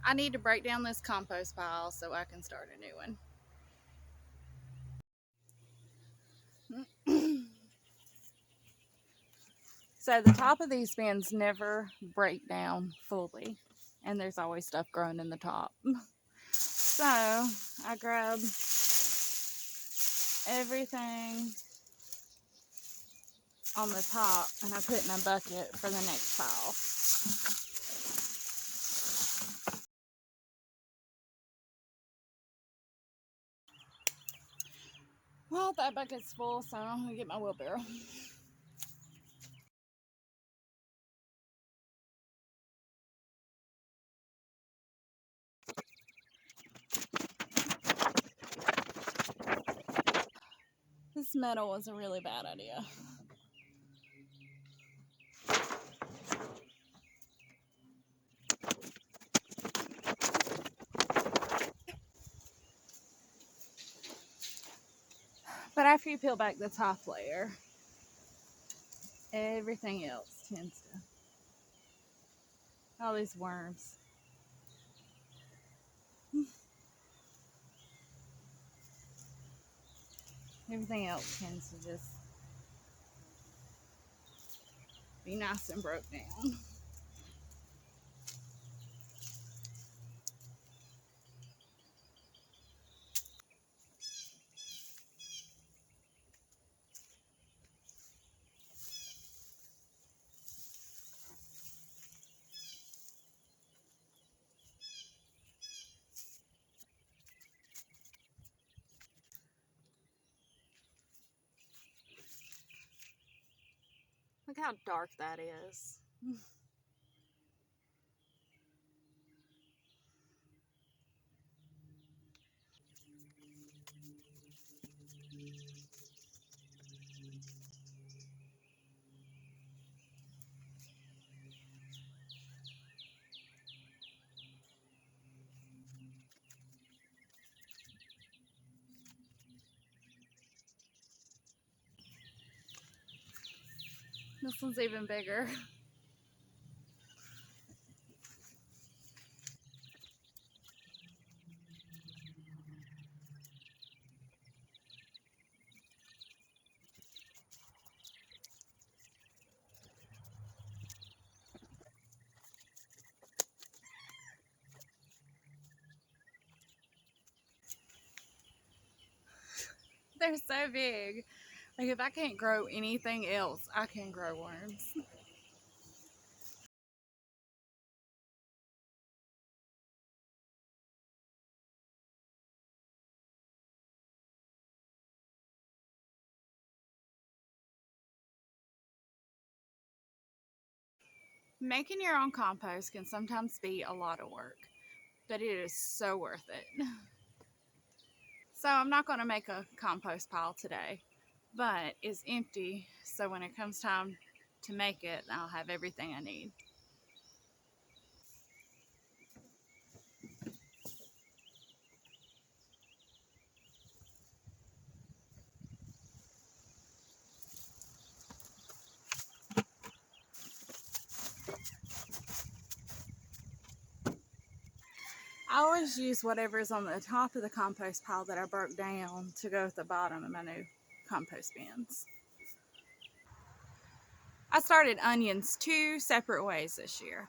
I need to break down this compost pile so I can start a new one. So the top of these bins never break down fully, and there's always stuff growing in the top. So I grab everything on the top and I put in a bucket for the next pile. Well, that bucket's full, so I'm gonna get my wheelbarrow. This metal was a really bad idea. But after you peel back the top layer, everything else tends to, all these worms. Everything else tends to just be nice and broke down. Look how dark that is. This one's even bigger. They're so big. Like if I can't grow anything else, I can grow worms. Making your own compost can sometimes be a lot of work, but it is so worth it. So I'm not going to make a compost pile today, but it's empty, so when it comes time to make it, I'll have everything I need. I always use whatever's on the top of the compost pile that I broke down to go at the bottom of my new compost bins. I started onions 2 separate ways this year.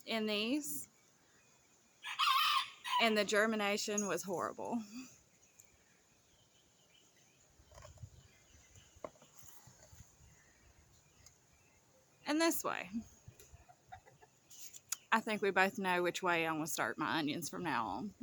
In these, and the germination was horrible. And this way. I think we both know which way I'm going to start my onions from now on.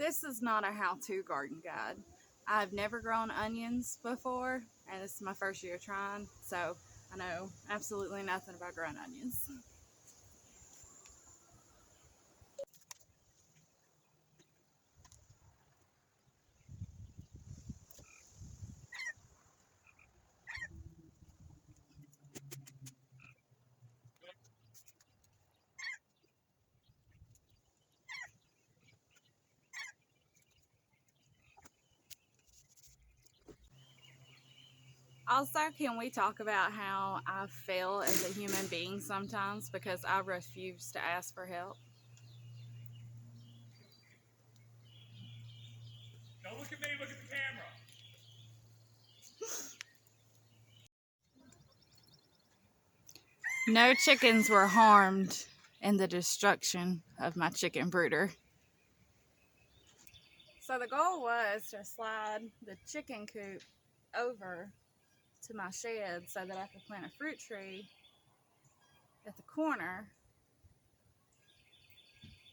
This is not a how-to garden guide. I've never grown onions before, and this is my first year trying, so I know absolutely nothing about growing onions. Also, can we talk about how I fail as a human being sometimes because I refuse to ask for help? Don't look at me, look at the camera. No chickens were harmed in the destruction of my chicken brooder. So the goal was to slide the chicken coop over to my shed so that I could plant a fruit tree at the corner.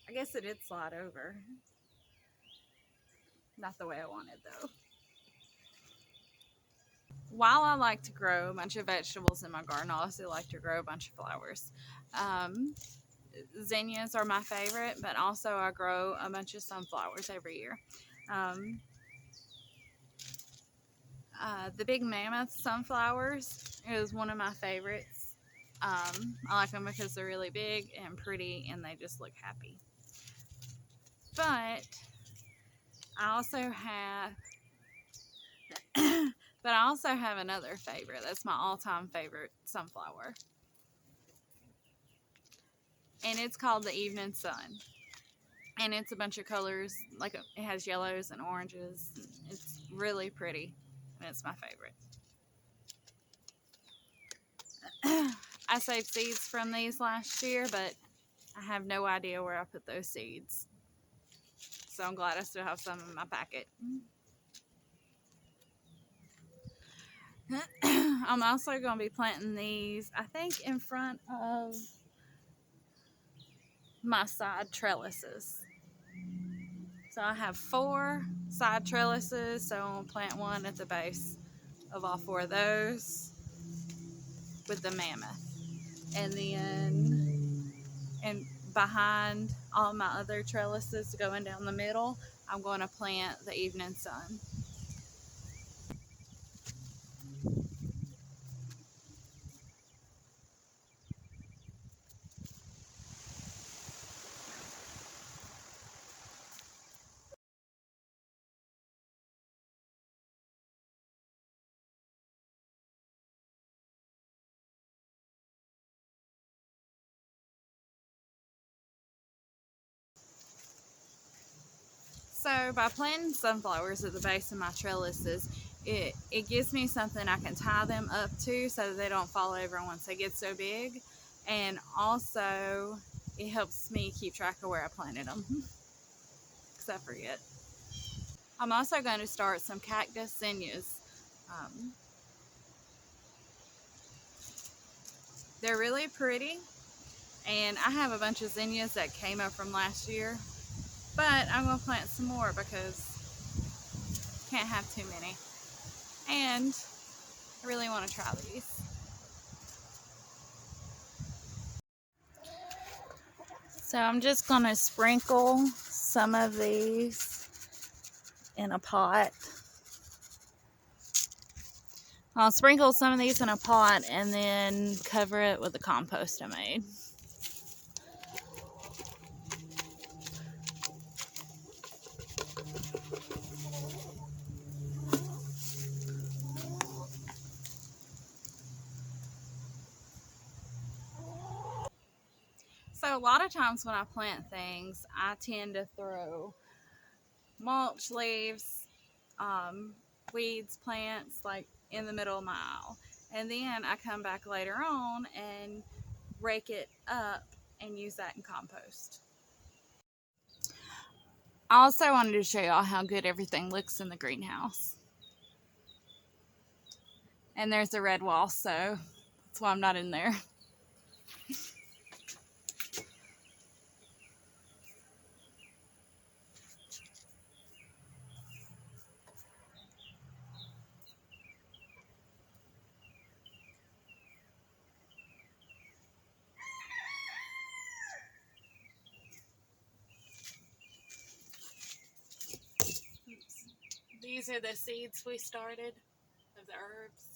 I guess it did slide over. Not the way I wanted though. While I like to grow a bunch of vegetables in my garden, I also like to grow a bunch of flowers. Zinnias are my favorite, but also I grow a bunch of sunflowers every year. The big mammoth sunflowers is one of my favorites. I like them because they're really big and pretty and they just look happy. But I also have another favorite. That's my all-time favorite sunflower. And it's called the Evening Sun. And it's a bunch of colors, like it has yellows and oranges. It's really pretty, and it's my favorite. I saved seeds from these last year, but I have no idea where I put those seeds. So I'm glad I still have some in my packet. I'm also going to be planting these, I think, in front of my side trellises. So I have 4 side trellises, so I'm going to plant one at the base of all 4 of those with the mammoth. And then behind all my other trellises going down the middle, I'm going to plant the Evening Sun. So by planting sunflowers at the base of my trellises, it gives me something I can tie them up to so that they don't fall over once they get so big. And also, it helps me keep track of where I planted them, because I forget. I'm also going to start some cactus zinnias. They're really pretty, and I have a bunch of zinnias that came up from last year, but I'm going to plant some more because can't have too many. And I really want to try these. So I'm just going to sprinkle some of these in a pot. I'll sprinkle some of these in a pot and then cover it with the compost I made. So a lot of times when I plant things, I tend to throw mulch, leaves, weeds, plants, like in the middle of my aisle. And then I come back later on and rake it up and use that in compost. I also wanted to show y'all how good everything looks in the greenhouse. And there's a red wall, so that's why I'm not in there. These are the seeds we started of the herbs.